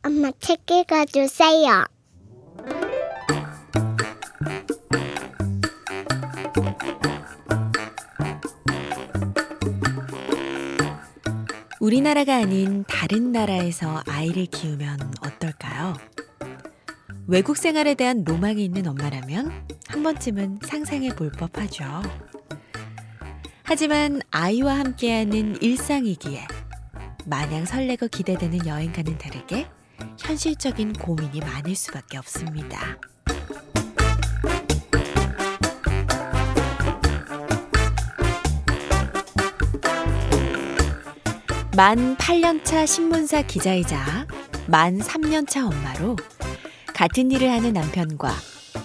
엄마 책 읽어주세요. 우리나라가 아닌 다른 나라에서 아이를 키우면 어떨까요? 외국 생활에 대한 로망이 있는 엄마라면 한 번쯤은 상상해 볼 법하죠. 하지만 아이와 함께하는 일상이기에 마냥 설레고 기대되는 여행과는 다르게 현실적인 고민이 많을 수밖에 없습니다. 만 8년차 신문사 기자이자 만 3년차 엄마로 같은 일을 하는 남편과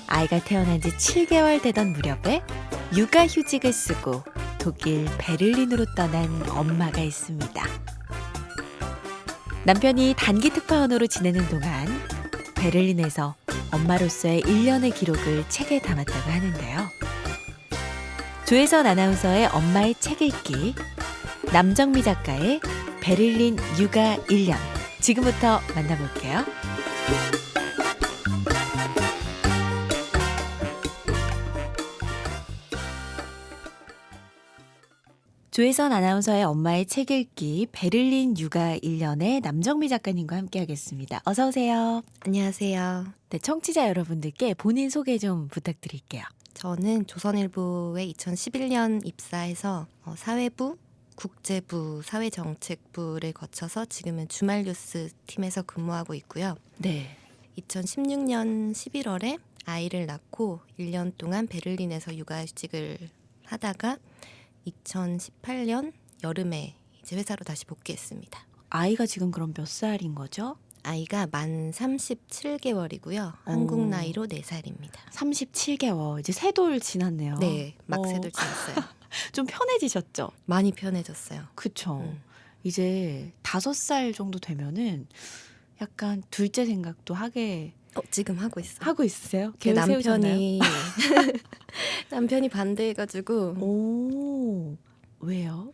아이가 태어난 지 7개월 되던 무렵에 육아휴직을 쓰고 독일 베를린으로 떠난 엄마가 있습니다. 남편이 단기 특파원으로 지내는 동안 베를린에서 엄마로서의 1년의 기록을 책에 담았다고 하는데요. 조혜선 아나운서의 엄마의 책 읽기, 남정미 작가의 베를린 육아 1년, 지금부터 만나볼게요. 조혜선 아나운서의 엄마의 책 읽기, 베를린 육아 1년의 남정미 작가님과 함께하겠습니다. 어서 오세요. 안녕하세요. 네, 청취자 여러분들께 본인 소개 좀 부탁드릴게요. 저는 조선일보에 2011년 입사해서 사회부, 국제부, 사회정책부를 거쳐서 지금은 주말뉴스 팀에서 근무하고 있고요. 네. 2016년 11월에 아이를 낳고 1년 동안 베를린에서 육아휴직을 하다가 2018년 여름에 이제 회사로 다시 복귀했습니다. 아이가 지금 그럼 몇 살인 거죠? 아이가 만 37개월이고요. 한국 나이로 4살입니다. 37개월, 이제 세 돌 지났네요. 네, 막 3돌 지났어요. 좀 편해지셨죠? 많이 편해졌어요. 그쵸. 이제 5살 정도 되면은 약간 둘째 생각도 지금 하고 있어요. 하고 있으세요? 계획 세우셨나요? 남편이 반대해가지고. 오, 왜요?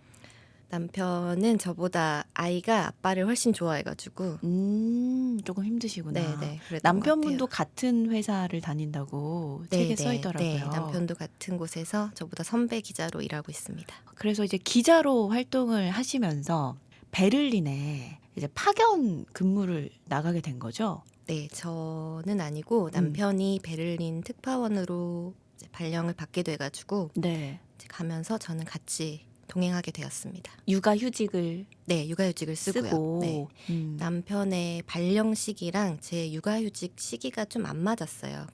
남편은 저보다 아이가 아빠를 훨씬 좋아해가지고. 조금 힘드시구나. 네네. 남편분도 같은 회사를 다닌다고 책에 써 있더라고요. 네, 남편도 같은 곳에서 저보다 선배 기자로 일하고 있습니다. 그래서 이제 기자로 활동을 하시면서 베를린에 이제 파견 근무를 나가게 된 거죠? 네, 저는 아니고 남편이 베를린 특파원으로 이제 발령을 받게 돼가지고 네. 이제 가면서 저는 같이 동행하게 되었습니다. 육아휴직을 네, 육아휴직을 쓰고요. 네. 남편의 발령 시기랑 제 육아휴직 시기가 좀 안 맞았어요.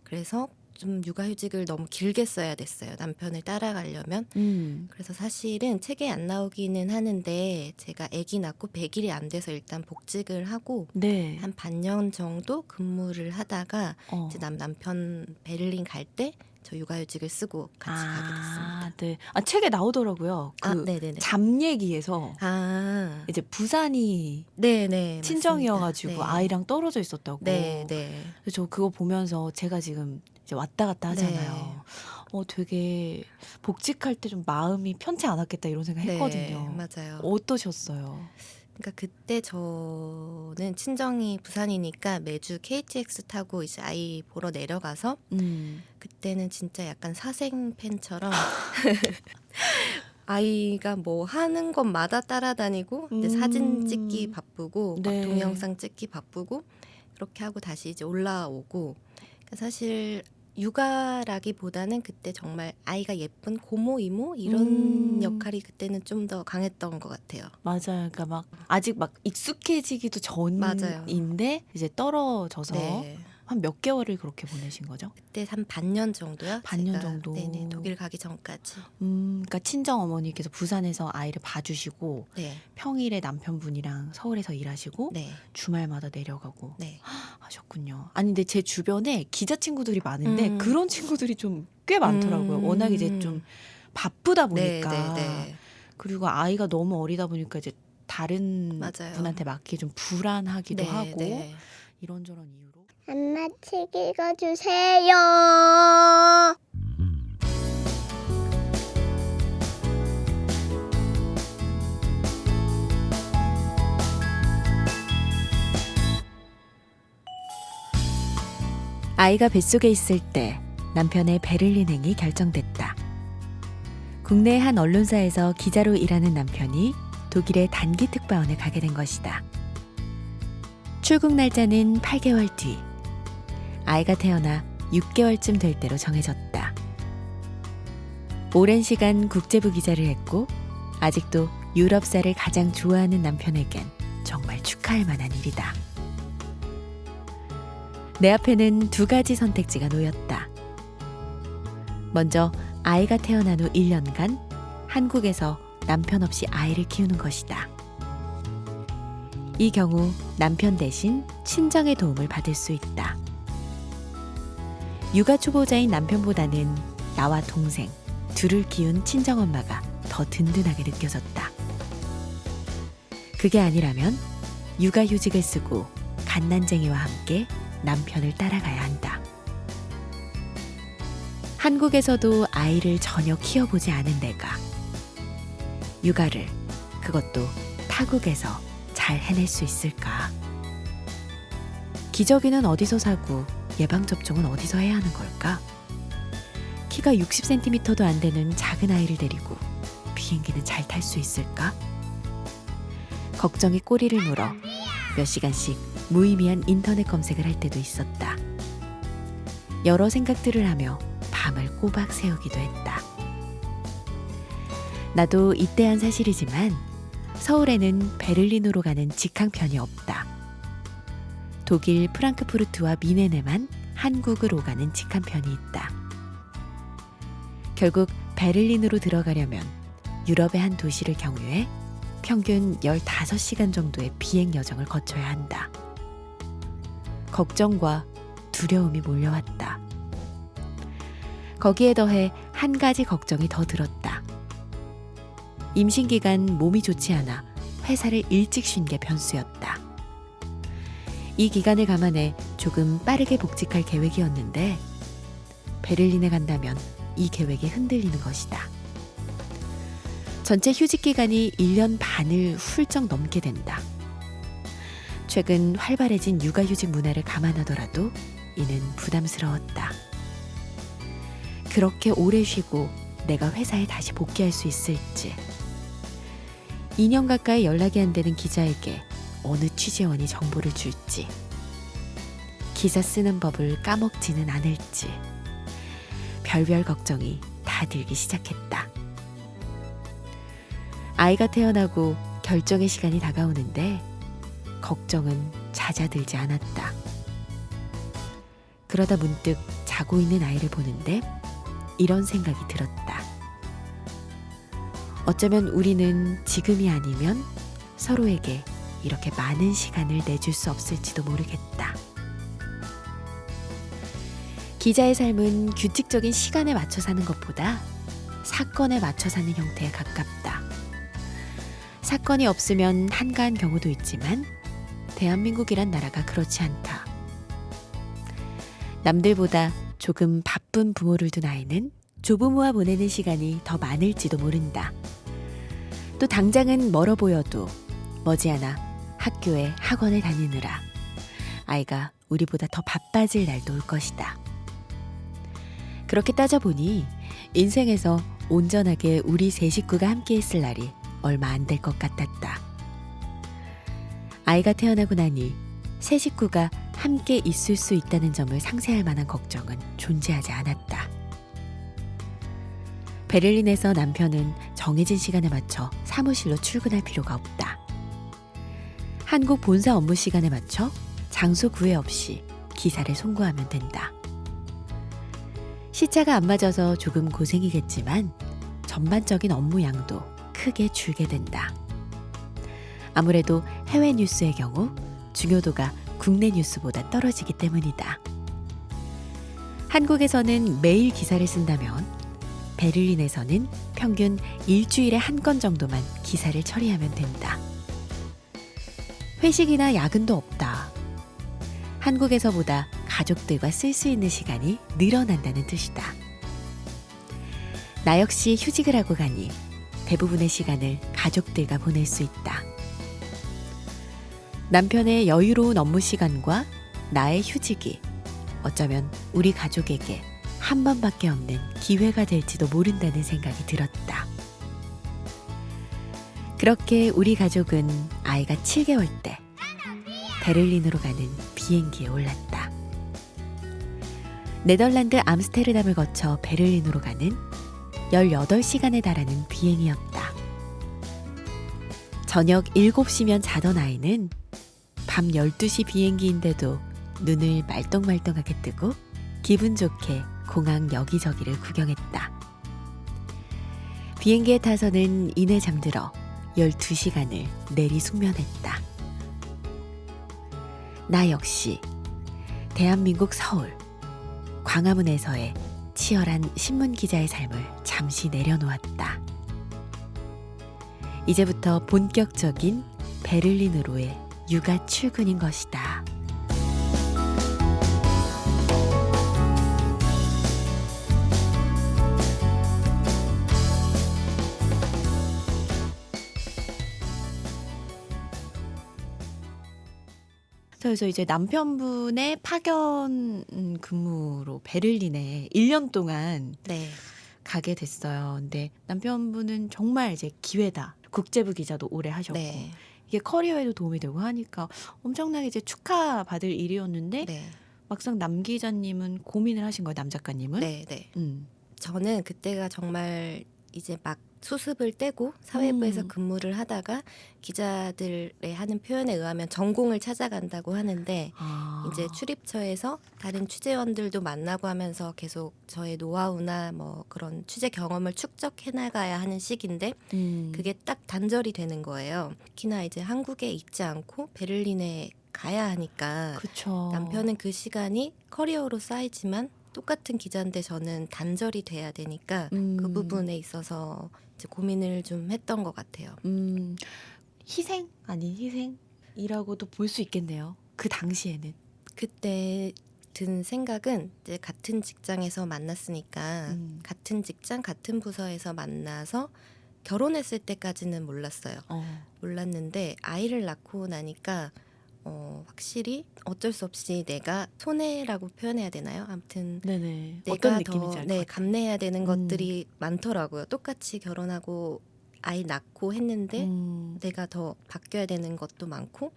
그래서 좀 육아휴직을 너무 길게 써야 됐어요. 남편을 따라가려면. 그래서 사실은 책에 안 나오기는 하는데 제가 아기 낳고 100일이 안 돼서 일단 복직을 하고 네. 한 반년 정도 근무를 하다가 이제 남편 베를린 갈 때 저 육아휴직을 쓰고 같이 가게 됐습니다. 네. 책에 나오더라고요. 네네네. 잠 얘기에서 이제 부산이 네네 친정이어가지고 맞습니다. 네. 아이랑 떨어져 있었다고. 네. 그래서 저 그거 보면서 제가 지금 이제 왔다 갔다 하잖아요. 되게 복직할 때 좀 마음이 편치 않았겠다 이런 생각 했거든요. 네, 맞아요. 어떠셨어요? 그러니까 그때 저는 친정이 부산이니까 매주 KTX 타고 이제 아이 보러 내려가서 그때는 진짜 약간 사생 팬처럼 아이가 뭐 하는 것마다 따라다니고 이제 사진 찍기 바쁘고 막 동영상 찍기 바쁘고 그렇게 하고 다시 이제 올라오고 그러니까 사실 육아라기보다는 그때 정말 아이가 예쁜 고모 이모 이런 역할이 그때는 좀 더 강했던 것 같아요. 맞아요. 그러니까 막 아직 막 익숙해지기도 전인데 이제 떨어져서 네. 한 몇 개월을 그렇게 보내신 거죠? 그때 한 반년 정도요. 반년 정도. 네네, 독일 가기 전까지. 그러니까 친정 어머니께서 부산에서 아이를 봐주시고 네. 평일에 남편분이랑 서울에서 일하시고 네. 주말마다 내려가고 네. 하셨군요. 아니 근데 제 주변에 기자 친구들이 많은데 그런 친구들이 좀 꽤 많더라고요. 워낙 이제 좀 바쁘다 보니까. 네. 그리고 아이가 너무 어리다 보니까 이제 다른 맞아요. 분한테 맡기 좀 불안하기도 네, 하고 네. 이런저런 이유로. 엄마 책 읽어주세요. 아이가 뱃속에 있을 때 남편의 베를린행이 결정됐다. 국내 한 언론사에서 기자로 일하는 남편이 독일의 단기 특파원에 가게 된 것이다. 출국 날짜는 8개월 뒤. 아이가 태어나 6개월쯤 될 때로 정해졌다. 오랜 시간 국제부 기자를 했고 아직도 유럽사를 가장 좋아하는 남편에겐 정말 축하할 만한 일이다. 내 앞에는 두 가지 선택지가 놓였다. 먼저 아이가 태어난 후 1년간 한국에서 남편 없이 아이를 키우는 것이다. 이 경우 남편 대신 친정의 도움을 받을 수 있다. 육아 초보자인 남편보다는 나와 동생 둘을 키운 친정엄마가 더 든든하게 느껴졌다. 그게 아니라면 육아휴직을 쓰고 갓난쟁이와 함께 남편을 따라가야 한다. 한국에서도 아이를 전혀 키워보지 않은 내가 육아를, 그것도 타국에서 잘 해낼 수 있을까? 기저귀는 어디서 사고 예방접종은 어디서 해야 하는 걸까? 키가 60cm도 안 되는 작은 아이를 데리고 비행기는 잘 탈 수 있을까? 걱정이 꼬리를 물어 몇 시간씩 무의미한 인터넷 검색을 할 때도 있었다. 여러 생각들을 하며 밤을 꼬박 새우기도 했다. 나도 이때한 사실이지만 서울에는 베를린으로 가는 직항편이 없다. 독일 프랑크푸르트와 미넨에만 한국을 오가는 직항편이 있다. 결국 베를린으로 들어가려면 유럽의 한 도시를 경유해 평균 15시간 정도의 비행 여정을 거쳐야 한다. 걱정과 두려움이 몰려왔다. 거기에 더해 한 가지 걱정이 더 들었다. 임신 기간 몸이 좋지 않아 회사를 일찍 쉰 게 변수였다. 이 기간을 감안해 조금 빠르게 복직할 계획이었는데 베를린에 간다면 이 계획이 흔들리는 것이다. 전체 휴직 기간이 1년 반을 훌쩍 넘게 된다. 최근 활발해진 육아휴직 문화를 감안하더라도 이는 부담스러웠다. 그렇게 오래 쉬고 내가 회사에 다시 복귀할 수 있을지, 2년 가까이 연락이 안 되는 기자에게 어느 취재원이 정보를 줄지, 기사 쓰는 법을 까먹지는 않을지, 별별 걱정이 다 들기 시작했다. 아이가 태어나고 결정의 시간이 다가오는데 걱정은 잦아들지 않았다. 그러다 문득 자고 있는 아이를 보는데 이런 생각이 들었다. 어쩌면 우리는 지금이 아니면 서로에게 이렇게 많은 시간을 내줄 수 없을지도 모르겠다. 기자의 삶은 규칙적인 시간에 맞춰 사는 것보다 사건에 맞춰 사는 형태에 가깝다. 사건이 없으면 한가한 경우도 있지만 대한민국이란 나라가 그렇지 않다. 남들보다 조금 바쁜 부모를 둔 아이는 조부모와 보내는 시간이 더 많을지도 모른다. 또 당장은 멀어 보여도 머지않아 학교에 학원에 다니느라 아이가 우리보다 더 바빠질 날도 올 것이다. 그렇게 따져보니 인생에서 온전하게 우리 세 식구가 함께 있을 날이 얼마 안 될 것 같았다. 아이가 태어나고 나니 세 식구가 함께 있을 수 있다는 점을 상쇄할 만한 걱정은 존재하지 않았다. 베를린에서 남편은 정해진 시간에 맞춰 사무실로 출근할 필요가 없다. 한국 본사 업무 시간에 맞춰 장소 구애 없이 기사를 송고하면 된다. 시차가 안 맞아서 조금 고생이겠지만 전반적인 업무 양도 크게 줄게 된다. 아무래도 해외 뉴스의 경우 중요도가 국내 뉴스보다 떨어지기 때문이다. 한국에서는 매일 기사를 쓴다면 베를린에서는 평균 일주일에 한 건 정도만 기사를 처리하면 된다. 회식이나 야근도 없다. 한국에서보다 가족들과 쓸 수 있는 시간이 늘어난다는 뜻이다. 나 역시 휴직을 하고 가니 대부분의 시간을 가족들과 보낼 수 있다. 남편의 여유로운 업무 시간과 나의 휴직이 어쩌면 우리 가족에게 한 번밖에 없는 기회가 될지도 모른다는 생각이 들었다. 그렇게 우리 가족은 아이가 7개월 때 베를린으로 가는 비행기에 올랐다. 네덜란드 암스테르담을 거쳐 베를린으로 가는 18시간에 달하는 비행이었다. 저녁 7시면 자던 아이는 밤 12시 비행기인데도 눈을 말똥말똥하게 뜨고 기분 좋게 공항 여기저기를 구경했다. 비행기에 타서는 이내 잠들어 12시간을 내리 숙면했다. 나 역시 대한민국 서울 광화문에서의 치열한 신문기자의 삶을 잠시 내려놓았다. 이제부터 본격적인 베를린으로의 육아 출근인 것이다. 그래서 이제 남편분의 파견 근무로 베를린에 1년 동안 네. 가게 됐어요. 근데 남편분은 정말 이제 기회다. 국제부 기자도 오래 하셨고 네. 이게 커리어에도 도움이 되고 하니까 엄청나게 이제 축하받을 일이었는데 네. 막상 남 기자님은 고민을 하신 거예요. 남 작가님은. 네. 네. 저는 그때가 정말 이제 막 수습을 떼고 사회부에서 근무를 하다가 기자들의 하는 표현에 의하면 전공을 찾아간다고 하는데 이제 출입처에서 다른 취재원들도 만나고 하면서 계속 저의 노하우나 뭐 그런 취재 경험을 축적해 나가야 하는 시기인데 그게 딱 단절이 되는 거예요. 특히나 이제 한국에 있지 않고 베를린에 가야 하니까 그쵸. 남편은 그 시간이 커리어로 쌓이지만 똑같은 기자인데 저는 단절이 돼야 되니까 그 부분에 있어서 이제 고민을 좀 했던 것 같아요. 희생 아닌 희생이라고도 볼 수 있겠네요. 그 당시에는. 그때 든 생각은 이제 같은 직장에서 만났으니까 같은 직장 같은 부서에서 만나서 결혼했을 때까지는 몰랐어요. 몰랐는데 아이를 낳고 나니까 확실히 어쩔 수 없이 내가 손해라고 표현해야 되나요? 아무튼 네네. 내가 어떤 더 느낌인지 알 것 같아요. 감내해야 되는 것들이 많더라고요. 똑같이 결혼하고 아이 낳고 했는데 내가 더 바뀌어야 되는 것도 많고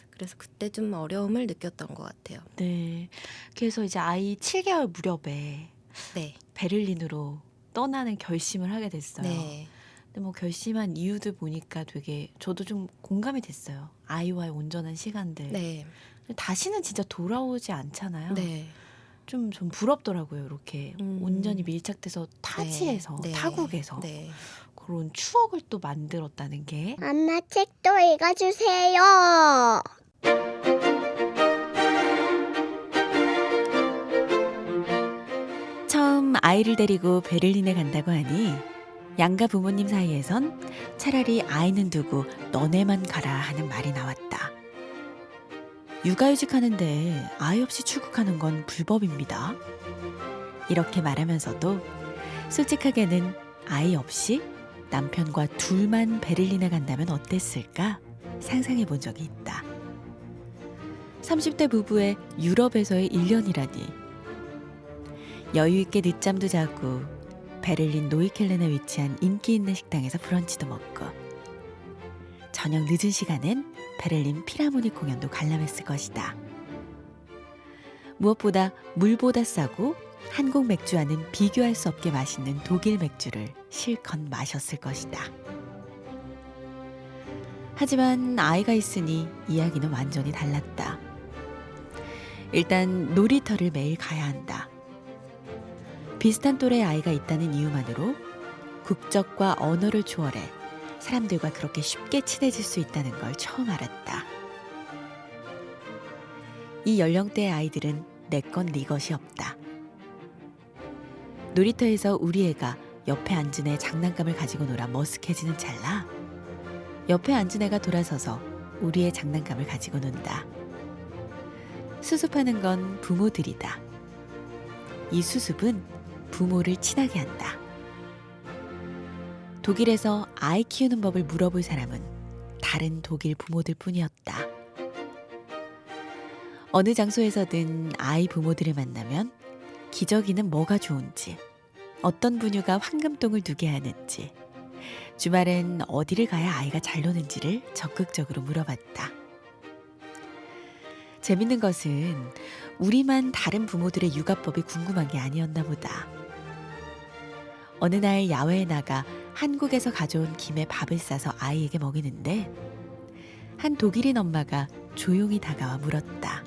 그래서 그때 좀 어려움을 느꼈던 것 같아요. 네. 그래서 이제 아이 7개월 무렵에 네. 베를린으로 떠나는 결심을 하게 됐어요. 네. 근데 뭐 결심한 이유들 보니까 되게 저도 좀 공감이 됐어요. 아이와의 온전한 시간들. 네. 다시는 진짜 돌아오지 않잖아요. 네. 좀 부럽더라고요. 이렇게 온전히 밀착돼서 타지에서 네. 타국에서 네. 그런 추억을 또 만들었다는 게 엄마 책도 읽어주세요. 처음 아이를 데리고 베를린에 간다고 하니 양가 부모님 사이에선 차라리 아이는 두고 너네만 가라 하는 말이 나왔다. 육아휴직 하는데 아이 없이 출국하는 건 불법입니다. 이렇게 말하면서도 솔직하게는 아이 없이 남편과 둘만 베를린에 간다면 어땠을까 상상해 본 적이 있다. 30대 부부의 유럽에서의 1년이라니. 여유 있게 늦잠도 자고 베를린 노이켈렌에 위치한 인기 있는 식당에서 브런치도 먹고 저녁 늦은 시간엔 베를린 필하모닉 공연도 관람했을 것이다. 무엇보다 물보다 싸고 한국 맥주와는 비교할 수 없게 맛있는 독일 맥주를 실컷 마셨을 것이다. 하지만 아이가 있으니 이야기는 완전히 달랐다. 일단 놀이터를 매일 가야 한다. 비슷한 또래의 아이가 있다는 이유만으로 국적과 언어를 초월해 사람들과 그렇게 쉽게 친해질 수 있다는 걸 처음 알았다. 이 연령대의 아이들은 내 것 네 것이 없다. 놀이터에서 우리 애가 옆에 앉은 애 장난감을 가지고 놀아 머쓱해지는 찰나 옆에 앉은 애가 돌아서서 우리의 장난감을 가지고 논다. 수습하는 건 부모들이다. 이 수습은 부모를 친하게 한다. 독일에서 아이 키우는 법을 물어볼 사람은 다른 독일 부모들 뿐이었다. 어느 장소에서든 아이 부모들을 만나면 기저귀는 뭐가 좋은지, 어떤 분유가 황금똥을 누게 하는지, 주말엔 어디를 가야 아이가 잘 노는지를 적극적으로 물어봤다. 재밌는 것은 우리만 다른 부모들의 육아법이 궁금한 게 아니었나 보다. 어느 날 야외에 나가 한국에서 가져온 김에 밥을 싸서 아이에게 먹이는데 한 독일인 엄마가 조용히 다가와 물었다.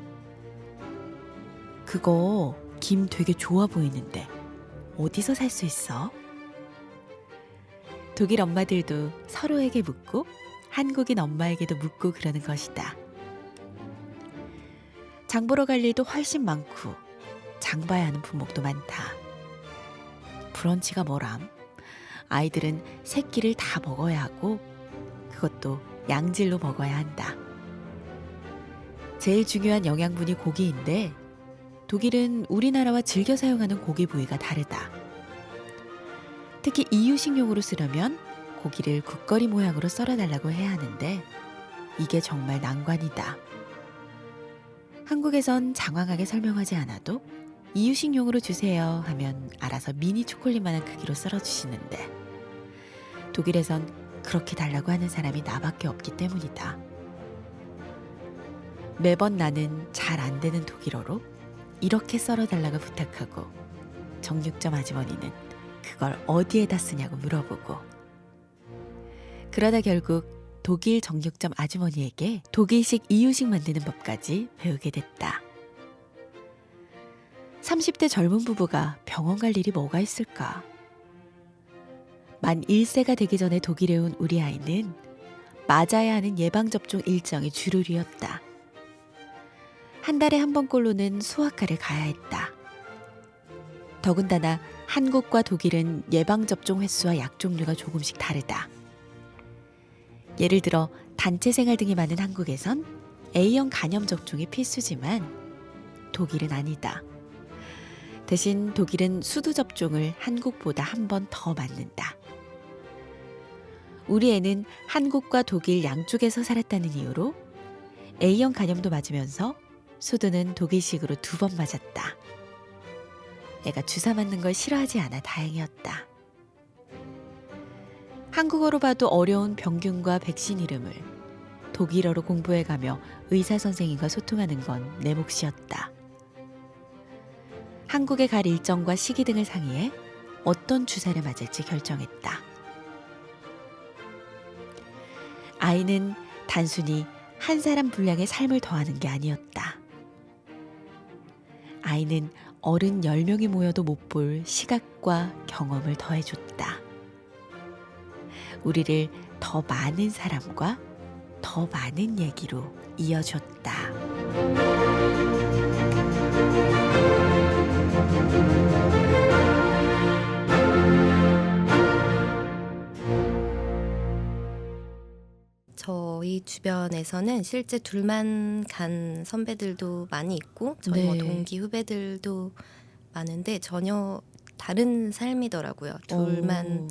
그거 김 되게 좋아 보이는데 어디서 살 수 있어? 독일 엄마들도 서로에게 묻고 한국인 엄마에게도 묻고 그러는 것이다. 장 보러 갈 일도 훨씬 많고 장 봐야 하는 부모도 많다. 브런치가 뭐람? 아이들은 세 끼를 다 먹어야 하고 그것도 양질로 먹어야 한다. 제일 중요한 영양분이 고기인데 독일은 우리나라와 즐겨 사용하는 고기 부위가 다르다. 특히 이유식용으로 쓰려면 고기를 국거리 모양으로 썰어달라고 해야 하는데 이게 정말 난관이다. 한국에선 장황하게 설명하지 않아도 이유식용으로 주세요 하면 알아서 미니 초콜릿만한 크기로 썰어주시는데 독일에선 그렇게 달라고 하는 사람이 나밖에 없기 때문이다. 매번 나는 잘 안 되는 독일어로 이렇게 썰어달라고 부탁하고 정육점 아주머니는 그걸 어디에다 쓰냐고 물어보고 그러다 결국 독일 정육점 아주머니에게 독일식 이유식 만드는 법까지 배우게 됐다. 30대 젊은 부부가 병원 갈 일이 뭐가 있을까? 만 1세가 되기 전에 독일에 온 우리 아이는 맞아야 하는 예방접종 일정이 주룰이었다. 한 달에 한 번꼴로는 소아과를 가야 했다. 더군다나 한국과 독일은 예방접종 횟수와 약 종류가 조금씩 다르다. 예를 들어 단체 생활 등이 많은 한국에선 A형 간염 접종이 필수지만 독일은 아니다. 대신 독일은 수두 접종을 한국보다 한 번 더 맞는다. 우리 애는 한국과 독일 양쪽에서 살았다는 이유로 A형 간염도 맞으면서 수두는 독일식으로 2번 맞았다. 애가 주사 맞는 걸 싫어하지 않아 다행이었다. 한국어로 봐도 어려운 병균과 백신 이름을 독일어로 공부해가며 의사 선생님과 소통하는 건 내 몫이었다. 한국에 갈 일정과 시기 등을 상의해 어떤 주사를 맞을지 결정했다. 아이는 단순히 한 사람 분량의 삶을 더하는 게 아니었다. 아이는 어른 10명이 모여도 못 볼 시각과 경험을 더해줬다. 우리를 더 많은 사람과 더 많은 얘기로 이어줬다. 저희 주변에서는 실제 둘만 간 선배들도 많이 있고 저희 뭐 네. 동기 후배들도 많은데 전혀 다른 삶이더라고요. 둘만 오,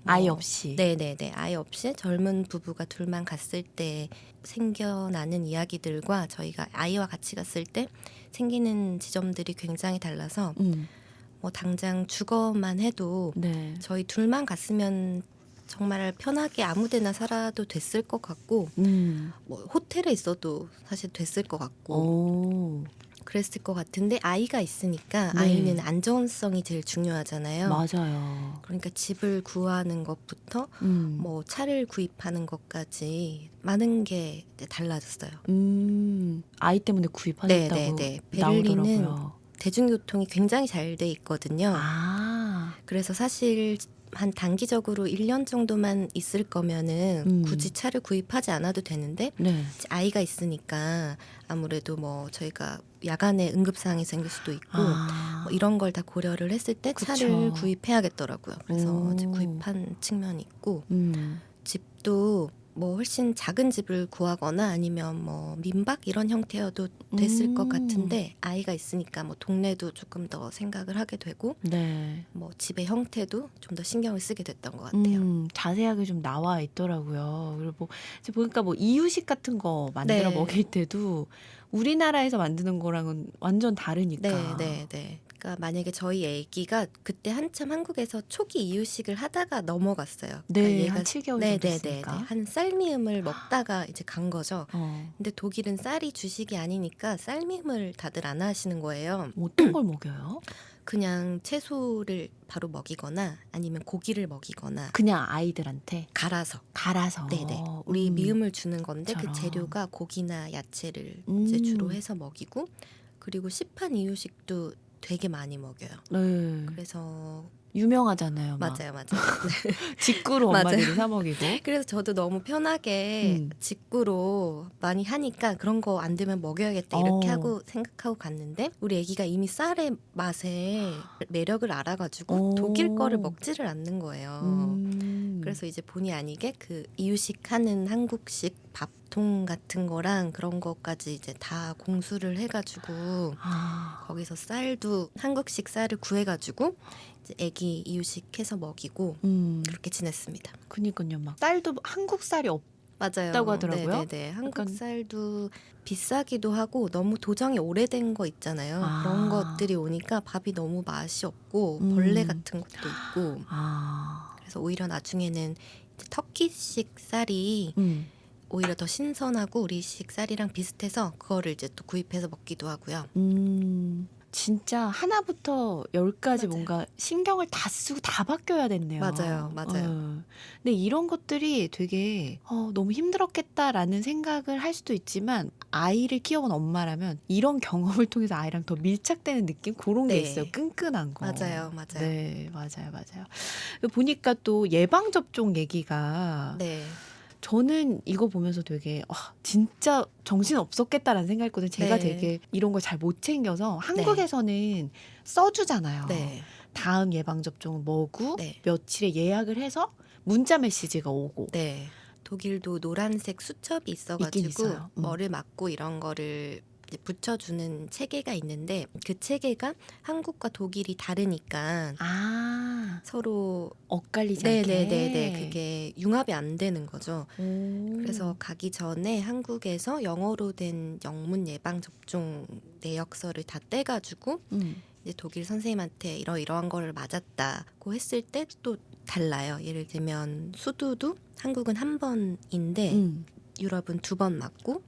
아이 없이. 네네네. 아이 없이 젊은 부부가 둘만 갔을 때 생겨나는 이야기들과 저희가 아이와 같이 갔을 때 생기는 지점들이 굉장히 달라서 뭐 당장 주거만 해도 네. 저희 둘만 갔으면 정말 편하게 아무데나 살아도 됐을 것 같고 뭐 호텔에 있어도 사실 됐을 것 같고 오, 그랬을 것 같은데 아이가 있으니까 네. 아이는 안전성이 제일 중요하잖아요. 맞아요. 그러니까 집을 구하는 것부터 음. 뭐 차를 구입하는 것까지 많은 게 이제 달라졌어요. 아이 때문에 구입하셨다고 네네네. 베를린은 나오더라고요. 대중교통이 굉장히 잘 돼 있거든요. 아, 그래서 사실 한 단기적으로 1년 정도만 있을 거면은 굳이 차를 구입하지 않아도 되는데 네. 아이가 있으니까 아무래도 뭐 저희가 야간에 응급사항이 생길 수도 있고 아, 뭐 이런 걸 다 고려를 했을 때 그쵸. 차를 구입해야겠더라고요. 그래서 오. 이제 구입한 측면이 있고 음. 집도 뭐 훨씬 작은 집을 구하거나 아니면 뭐 민박 이런 형태여도 됐을 것 같은데 아이가 있으니까 뭐 동네도 조금 더 생각을 하게 되고 네. 뭐 집의 형태도 좀 더 신경을 쓰게 됐던 것 같아요. 자세하게 좀 나와 있더라고요. 그리고 뭐 이제 보니까 뭐 이유식 같은 거 만들어 네. 먹일 때도 우리나라에서 만드는 거랑은 완전 다르니까. 네. 그러니까 만약에 저희 아기가 그때 한참 한국에서 초기 이유식을 하다가 넘어갔어요. 네, 그러니까 한 7개월 정도 됐으니까. 한 쌀미음을 먹다가 이제 간 거죠. 어. 근데 독일은 쌀이 주식이 아니니까 쌀미음을 다들 안 하시는 거예요. 어떤 걸 먹여요? 그냥 채소를 바로 먹이거나 아니면 고기를 먹이거나 그냥 아이들한테 갈아서. 네네. 우리 미음을 주는 건데 저런. 그 재료가 고기나 야채를 음. 이제 주로 해서 먹이고, 그리고 시판 이유식도 되게 많이 먹여요. 네. 그래서 유명하잖아요. 막. 맞아요. 직구로 맞아요. 엄마들이 사 먹이고. 그래서 저도 너무 편하게 직구로 많이 하니까 그런 거 안 되면 먹여야겠다 이렇게 하고 생각하고 갔는데, 우리 아기가 이미 쌀의 맛에 매력을 알아가지고 독일 거를 먹지를 않는 거예요. 그래서 이제 본의 아니게 그 이유식 하는 한국식 밥통 같은 거랑 그런 것까지 이제 다 공수를 해가지고 거기서 쌀도 한국식 쌀을 구해가지고 이제 아기 이유식 해서 먹이고 그렇게 지냈습니다. 그니까요. 막 쌀도 한국 쌀이 맞아요. 없다고 하더라고요. 네네네. 한국 약간- 쌀도 비싸기도 하고 너무 도정이 오래된 거 있잖아요. 그런 것들이 오니까 밥이 너무 맛이 없고 벌레 같은 것도 있고. 그래서 오히려 나중에는 이제 터키식 쌀이 오히려 더 신선하고 우리식 쌀이랑 비슷해서 그거를 이제 또 구입해서 먹기도 하고요. 진짜 하나부터 열까지 맞아요. 뭔가 신경을 다 쓰고 다 바뀌어야 됐네요. 맞아요. 근데 이런 것들이 되게 너무 힘들었겠다라는 생각을 할 수도 있지만, 아이를 키워본 엄마라면 이런 경험을 통해서 아이랑 더 밀착되는 느낌? 그런 게 네. 있어요. 끈끈한 거. 맞아요. 네, 맞아요. 보니까 또 예방접종 얘기가 네. 저는 이거 보면서 되게 진짜 정신 없었겠다라는 생각했거든요. 제가 네. 되게 이런 걸 잘 못 챙겨서 한국에서는 써주잖아요. 네. 다음 예방접종은 뭐고 네. 며칠에 예약을 해서 문자 메시지가 오고. 네. 독일도 노란색 수첩이 있긴 있어가지고 있어요. 뭐를 맞고 이런 거를 이제 붙여주는 체계가 있는데, 그 체계가 한국과 독일이 다르니까 서로 엇갈리지 않게. 네네네네 그게 융합이 안 되는 거죠. 오. 그래서 가기 전에 한국에서 영어로 된 영문 예방 접종 내역서를 다 떼가지고 이제 독일 선생님한테 이러이러한 거를 맞았다고 했을 때 또 달라요. 예를 들면 수두도 한국은 한 번인데 유럽은 2번 맞고,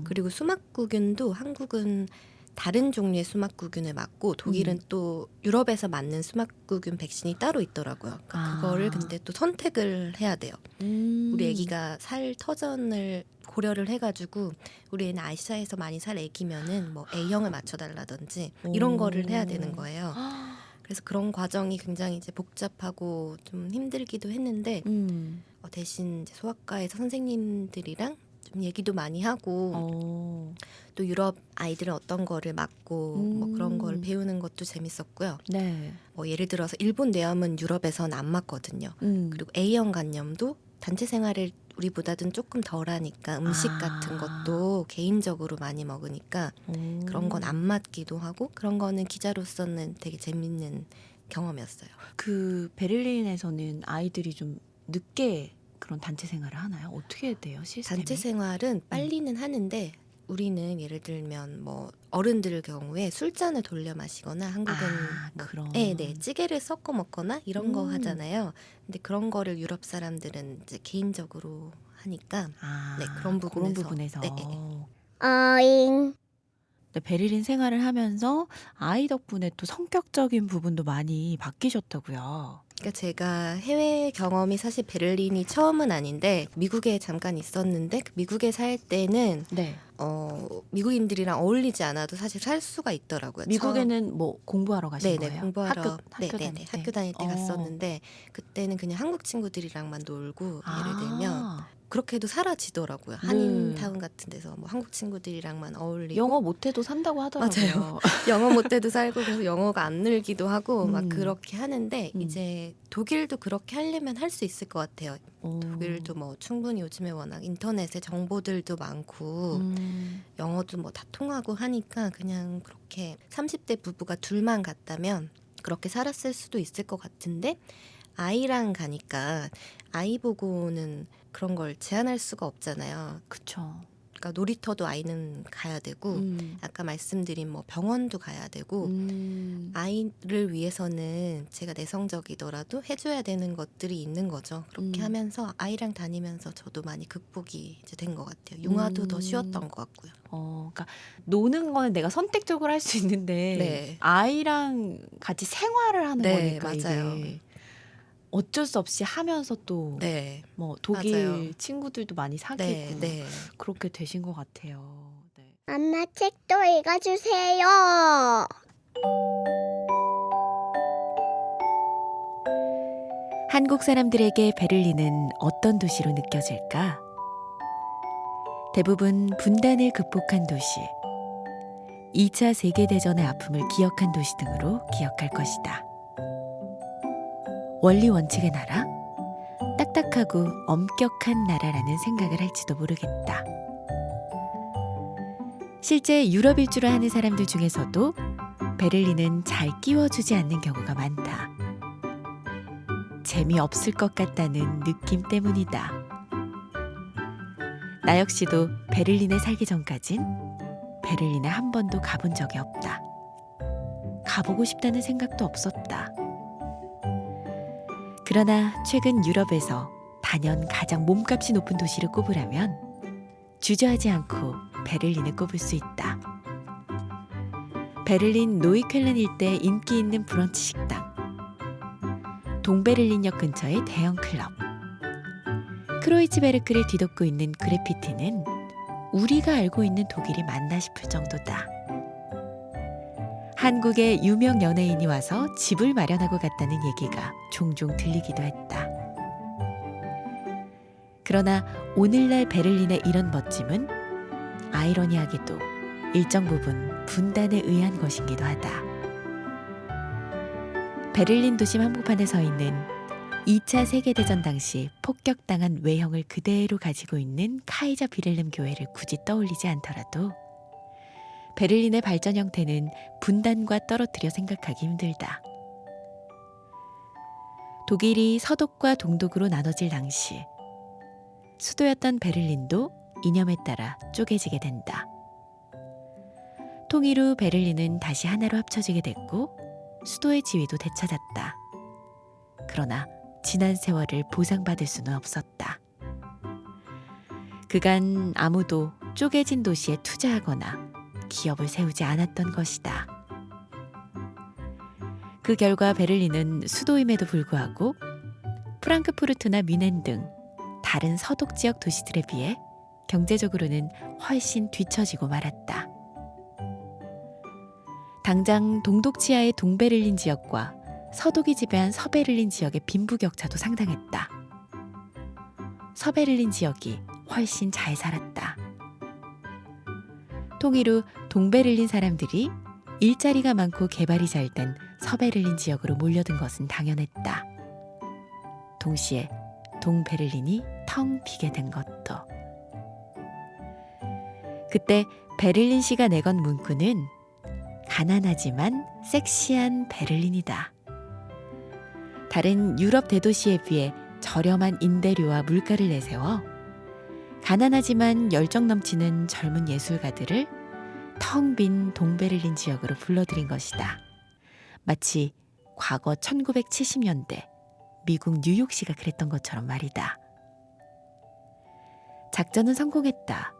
그리고 수막구균도 한국은 다른 종류의 수막구균을 맞고 독일은 또 유럽에서 맞는 수막구균 백신이 따로 있더라고요. 그러니까 그거를 근데 또 선택을 해야 돼요. 우리 아기가 살 터전을 고려를 해가지고 우리 애는 아시아에서 많이 살 애기면은 뭐 A형을 맞춰달라든지 이런 거를 해야 되는 거예요. 그래서 그런 과정이 굉장히 이제 복잡하고 좀 힘들기도 했는데 대신 이제 소아과에서 선생님들이랑 좀 얘기도 많이 하고 또 유럽 아이들은 어떤 거를 맞고 뭐 그런 걸 배우는 것도 재밌었고요. 네. 뭐 예를 들어서 일본 뇌암은 유럽에서는 안 맞거든요. 그리고 A형 간염도 단체 생활을 우리보다는 조금 덜하니까 음식 같은 것도 개인적으로 많이 먹으니까 그런 건 안 맞기도 하고, 그런 거는 기자로서는 되게 재밌는 경험이었어요. 그 베를린에서는 아이들이 좀 늦게 그런 단체 생활을 하나요? 어떻게 돼요, 시스템이? 단체 생활은 빨리는 하는데 우리는 예를 들면 뭐 어른들 경우에 술잔을 돌려 마시거나, 한국은 뭐 그런. 네, 찌개를 섞어 먹거나 이런 거 하잖아요. 근데 그런 거를 유럽 사람들은 이제 개인적으로 하니까 네, 그런 부분에서. 네. 어잉. 네, 베를린 생활을 하면서 아이 덕분에 또 성격적인 부분도 많이 바뀌셨다고요. 그러니까 제가 해외 경험이 사실 베를린이 처음은 아닌데 미국에 잠깐 있었는데, 그 미국에 살 때는 네. 미국인들이랑 어울리지 않아도 사실 살 수가 있더라고요. 미국에는 뭐 공부하러 가신 네네, 거예요? 공부하러 학교 다닐 때? 학교 다닐 때 갔었는데, 그때는 그냥 한국 친구들이랑만 놀고, 예를 들면 그렇게 해도 사라지더라고요. 한인타운 같은 데서 뭐 한국 친구들이랑만 어울리고. 영어 못해도 산다고 하더라고요. 맞아요. 영어 못해도 살고, 그래서 영어가 안 늘기도 하고 막 그렇게 하는데 이제 독일도 그렇게 하려면 할 수 있을 것 같아요. 독일도 뭐 충분히 요즘에 워낙 인터넷에 정보들도 많고 영어도 뭐 다 통하고 하니까 그냥 그렇게 30대 부부가 둘만 갔다면 그렇게 살았을 수도 있을 것 같은데, 아이랑 가니까 아이 보고는 그런 걸 제한할 수가 없잖아요. 그쵸. 그러니까 놀이터도 아이는 가야 되고 아까 말씀드린 뭐 병원도 가야 되고 아이를 위해서는 제가 내성적이더라도 해줘야 되는 것들이 있는 거죠. 그렇게 하면서 아이랑 다니면서 저도 많이 극복이 이제 된 것 같아요. 융화도 더 쉬웠던 것 같고요. 그러니까 노는 거는 내가 선택적으로 할 수 있는데 네. 아이랑 같이 생활을 하는 네, 거니까 맞아요. 이게 어쩔 수 없이 하면서 또 네, 뭐 독일 맞아요. 친구들도 많이 사귀고 네, 네. 그렇게 되신 것 같아요. 네. 엄마 책도 읽어주세요. 한국 사람들에게 베를린은 어떤 도시로 느껴질까? 대부분 분단을 극복한 도시, 2차 세계대전의 아픔을 기억한 도시 등으로 기억할 것이다. 원리 원칙의 나라? 딱딱하고 엄격한 나라라는 생각을 할지도 모르겠다. 실제 유럽 일주를 하는 사람들 중에서도 베를린은 잘 끼워주지 않는 경우가 많다. 재미없을 것 같다는 느낌 때문이다. 나 역시도 베를린에 살기 전까진 베를린에 한 번도 가본 적이 없다. 가보고 싶다는 생각도 없었다. 그러나 최근 유럽에서 단연 가장 몸값이 높은 도시를 꼽으라면 주저하지 않고 베를린을 꼽을 수 있다. 베를린 노이쾰른 일대 인기 있는 브런치 식당, 동베를린역 근처의 대형 클럽, 크로이츠베르크를 뒤덮고 있는 그래피티는 우리가 알고 있는 독일이 맞나 싶을 정도다. 한국의 유명 연예인이 와서 집을 마련하고 갔다는 얘기가 종종 들리기도 했다. 그러나 오늘날 베를린의 이런 멋짐은 아이러니하게도 일정 부분 분단에 의한 것이기도 하다. 베를린 도심 한복판에 서 있는 2차 세계대전 당시 폭격당한 외형을 그대로 가지고 있는 카이저 비렐름 교회를 굳이 떠올리지 않더라도 베를린의 발전 형태는 분단과 떨어뜨려 생각하기 힘들다. 독일이 서독과 동독으로 나눠질 당시 수도였던 베를린도 이념에 따라 쪼개지게 된다. 통일 후 베를린은 다시 하나로 합쳐지게 됐고 수도의 지위도 되찾았다. 그러나 지난 세월을 보상받을 수는 없었다. 그간 아무도 쪼개진 도시에 투자하거나 기업을 세우지 않았던 것이다. 그 결과 베를린은 수도임에도 불구하고 프랑크푸르트나 뮌헨 등 다른 서독 지역 도시들에 비해 경제적으로는 훨씬 뒤처지고 말았다. 당장 동독 치하의 동베를린 지역과 서독이 지배한 서베를린 지역의 빈부격차도 상당했다. 서베를린 지역이 훨씬 잘 살았다. 통일 후 동베를린 사람들이 일자리가 많고 개발이 잘 된 서베를린 지역으로 몰려든 것은 당연했다. 동시에 동베를린이 텅 비게 된 것도. 그때 베를린시가 내건 문구는 가난하지만 섹시한 베를린이다. 다른 유럽 대도시에 비해 저렴한 임대료와 물가를 내세워 가난하지만 열정 넘치는 젊은 예술가들을 텅 빈 동베를린 지역으로 불러들인 것이다. 마치 과거 1970년대 미국 뉴욕시가 그랬던 것처럼 말이다. 작전은 성공했다.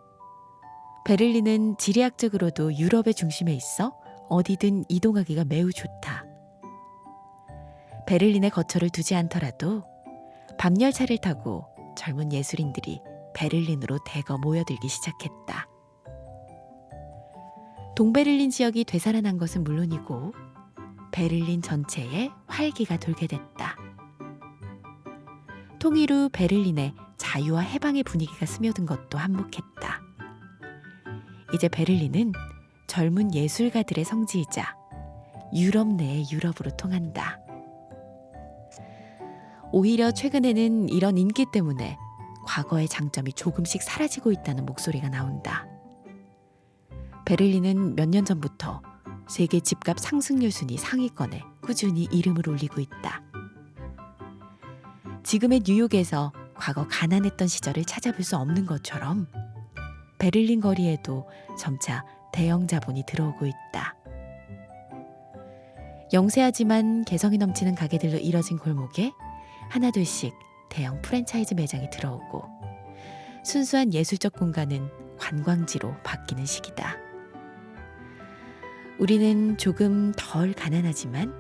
베를린은 지리학적으로도 유럽의 중심에 있어 어디든 이동하기가 매우 좋다. 베를린에 거처를 두지 않더라도 밤열차를 타고 젊은 예술인들이 베를린으로 대거 모여들기 시작했다. 동베를린 지역이 되살아난 것은 물론이고 베를린 전체에 활기가 돌게 됐다. 통일 후 베를린에 자유와 해방의 분위기가 스며든 것도 한몫했다. 이제 베를린은 젊은 예술가들의 성지이자 유럽 내의 유럽으로 통한다. 오히려 최근에는 이런 인기 때문에 과거의 장점이 조금씩 사라지고 있다는 목소리가 나온다. 베를린은 몇 년 전부터 세계 집값 상승률 순위 상위권에 꾸준히 이름을 올리고 있다. 지금의 뉴욕에서 과거 가난했던 시절을 찾아볼 수 없는 것처럼 베를린 거리에도 점차 대형 자본이 들어오고 있다. 영세하지만 개성이 넘치는 가게들로 이뤄진 골목에 하나둘씩 대형 프랜차이즈 매장이 들어오고 순수한 예술적 공간은 관광지로 바뀌는 시기다. 우리는 조금 덜 가난하지만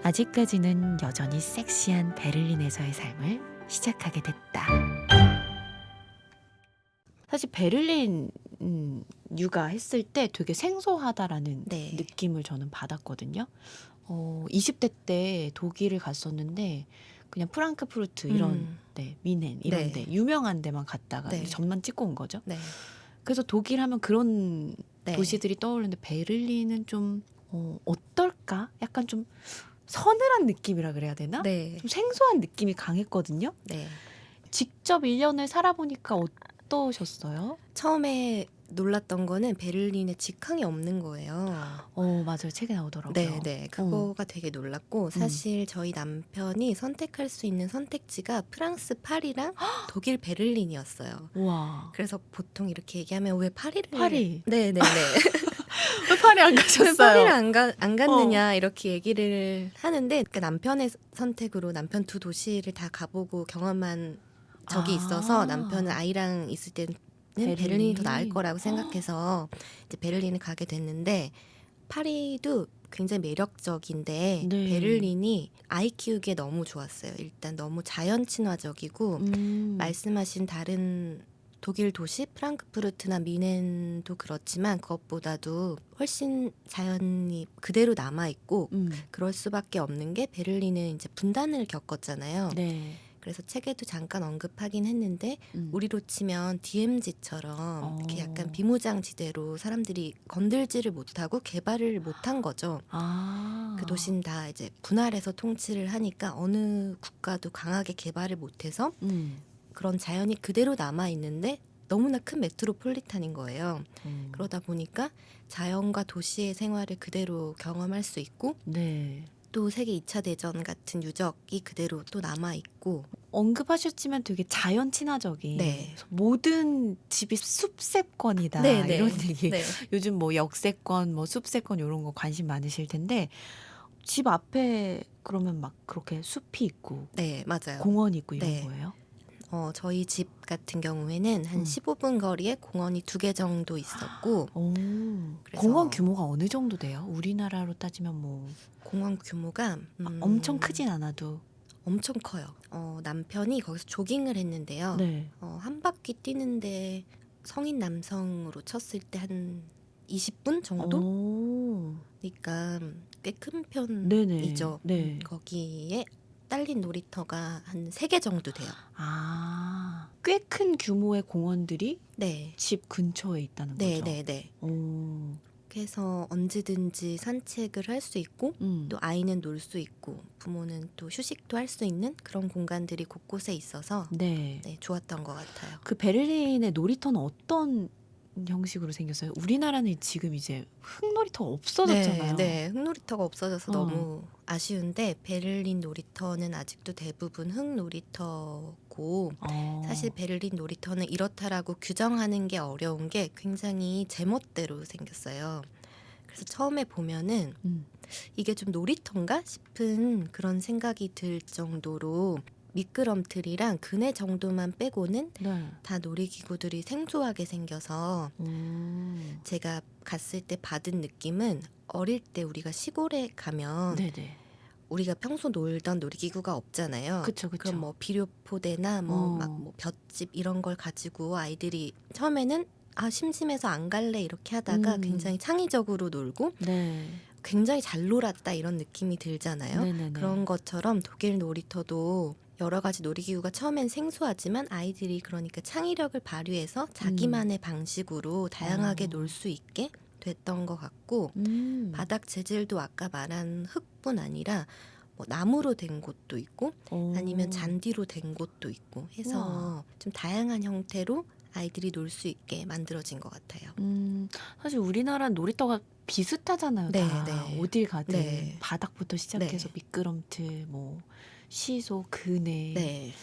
아직까지는 여전히 섹시한 베를린에서의 삶을 시작하게 됐다. 사실 베를린 육아했을 때 되게 생소하다라는 네. 느낌을 저는 받았거든요. 20대 때 독일을 갔었는데 그냥 프랑크푸르트 이런 데, 미넨 이런 네. 데 유명한 데만 갔다가 네. 점만 찍고 온 거죠. 네. 그래서 독일 하면 그런 네. 도시들이 떠오르는데 베를린은 좀 어떨까? 약간 좀 서늘한 느낌이라 그래야 되나? 네. 좀 생소한 느낌이 강했거든요. 네. 직접 1년을 살아보니까 어떠셨어요? 처음에 놀랐던 거는 베를린에 직항이 없는 거예요. 맞아요. 책에 나오더라고요. 네, 네. 그거가 되게 놀랐고 사실 저희 남편이 선택할 수 있는 선택지가 프랑스 파리랑 독일 베를린이었어요. 우와. 그래서 보통 이렇게 얘기하면 왜 파리를 파리. 네, 네, 네. 왜 파리 안 왜 가셨어요? 파리를 안 갔느냐 이렇게 얘기를 하는데 그러니까 남편의 선택으로 남편 두 도시를 다 가보고 경험한 적이 있어서 남편은 아이랑 있을 때는 베를린이 더 나을 거라고 생각해서 이제 베를린을 가게 됐는데 파리도 굉장히 매력적인데 네. 베를린이 아이 키우기에 너무 좋았어요. 일단 너무 자연 친화적이고 말씀하신 다른 독일 도시 프랑크푸르트나 미넨도 그렇지만 그것보다도 훨씬 자연이 그대로 남아 있고 그럴 수밖에 없는 게 베를린은 이제 분단을 겪었잖아요. 네. 그래서 책에도 잠깐 언급하긴 했는데 우리로 치면 DMZ처럼 이렇게 약간 비무장지대로 사람들이 건들지를 못하고 개발을 못한 거죠. 그 도시는 다 이제 분할해서 통치를 하니까 어느 국가도 강하게 개발을 못해서 그런 자연이 그대로 남아 있는데 너무나 큰 메트로폴리탄인 거예요. 그러다 보니까 자연과 도시의 생활을 그대로 경험할 수 있고 네. 또 세계 2차 대전 같은 유적이 그대로 또 남아 있고 언급하셨지만 되게 자연 친화적인 네. 모든 집이 숲세권이다 네, 네. 이런 얘기. 네. 요즘 뭐 역세권, 뭐 숲세권 이런 거 관심 많으실 텐데 집 앞에 그러면 막 그렇게 숲이 있고 네, 맞아요. 공원이 있고 이런 네. 거예요? 저희 집 같은 경우에는 한 15분 거리에 공원이 2개 정도 있었고 그래서 공원 규모가 어느 정도 돼요? 우리나라로 따지면 뭐 공원 규모가 엄청 크진 않아도 엄청 커요. 남편이 거기서 조깅을 했는데요. 네. 한 바퀴 뛰는데 성인 남성으로 쳤을 때 한 20분 정도? 그러니까 꽤 큰 편이죠. 네. 거기에 딸린 놀이터가 한 3개 정도 돼요. 꽤 큰 규모의 공원들이 네. 집 근처에 있다는 네, 거죠? 네, 네. 그래서 언제든지 산책을 할 수 있고 또 아이는 놀 수 있고 부모는 또 휴식도 할 수 있는 그런 공간들이 곳곳에 있어서 네. 네, 좋았던 것 같아요. 그 베를린의 놀이터는 어떤 형식으로 생겼어요? 우리나라는 지금 이제 흙놀이터가 없어졌잖아요. 네, 흙놀이터가 없어져서 너무 아쉬운데 베를린 놀이터는 아직도 대부분 흙놀이터고 사실 베를린 놀이터는 이렇다라고 규정하는 게 어려운 게 굉장히 제멋대로 생겼어요. 그래서 처음에 보면은 이게 좀 놀이터인가 싶은 그런 생각이 들 정도로 미끄럼틀이랑 그네 정도만 빼고는 네. 다 놀이기구들이 생소하게 생겨서 제가 갔을 때 받은 느낌은 어릴 때 우리가 시골에 가면 네네. 우리가 평소 놀던 놀이기구가 없잖아요. 그쵸. 그럼 뭐 비료포대나 뭐 막 뭐 볏짚 이런 걸 가지고 아이들이 처음에는 심심해서 안 갈래 이렇게 하다가 굉장히 창의적으로 놀고 네. 굉장히 잘 놀았다 이런 느낌이 들잖아요. 네네네. 그런 것처럼 독일 놀이터도 여러 가지 놀이기구가 처음엔 생소하지만 아이들이 그러니까 창의력을 발휘해서 자기만의 방식으로 다양하게 놀 수 있게 됐던 것 같고 바닥 재질도 아까 말한 흙뿐 아니라 뭐 나무로 된 곳도 있고 아니면 잔디로 된 곳도 있고 해서 좀 다양한 형태로 아이들이 놀 수 있게 만들어진 것 같아요. 사실 우리나라 놀이터가 비슷하잖아요. 네, 다. 네. 어딜 가든 네. 바닥부터 시작해서 네. 미끄럼틀, 뭐 시소, 그네. 네.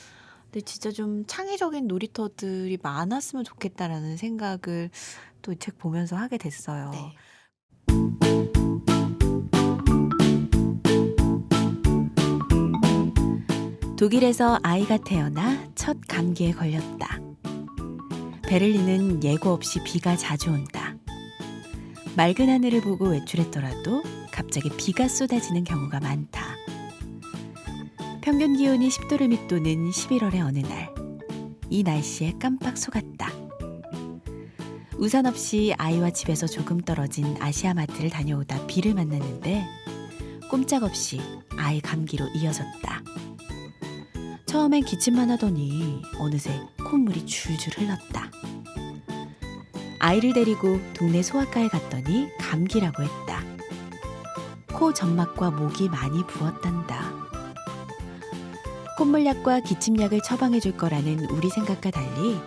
근데 진짜 좀 창의적인 놀이터들이 많았으면 좋겠다라는 생각을 또 이 책 보면서 하게 됐어요. 네. 독일에서 아이가 태어나 첫 감기에 걸렸다. 베를린은 예고 없이 비가 자주 온다. 맑은 하늘을 보고 외출했더라도 갑자기 비가 쏟아지는 경우가 많다. 평균 기온이 10도를 밑도는 11월의 어느 날, 이 날씨에 깜빡 속았다. 우산 없이 아이와 집에서 조금 떨어진 아시아마트를 다녀오다 비를 만났는데 꼼짝없이 아이 감기로 이어졌다. 처음엔 기침만 하더니 어느새 콧물이 줄줄 흘렀다. 아이를 데리고 동네 소아과에 갔더니 감기라고 했다. 코 점막과 목이 많이 부었단다. 콧물약과 기침약을 처방해 줄 거라는 우리 생각과 달리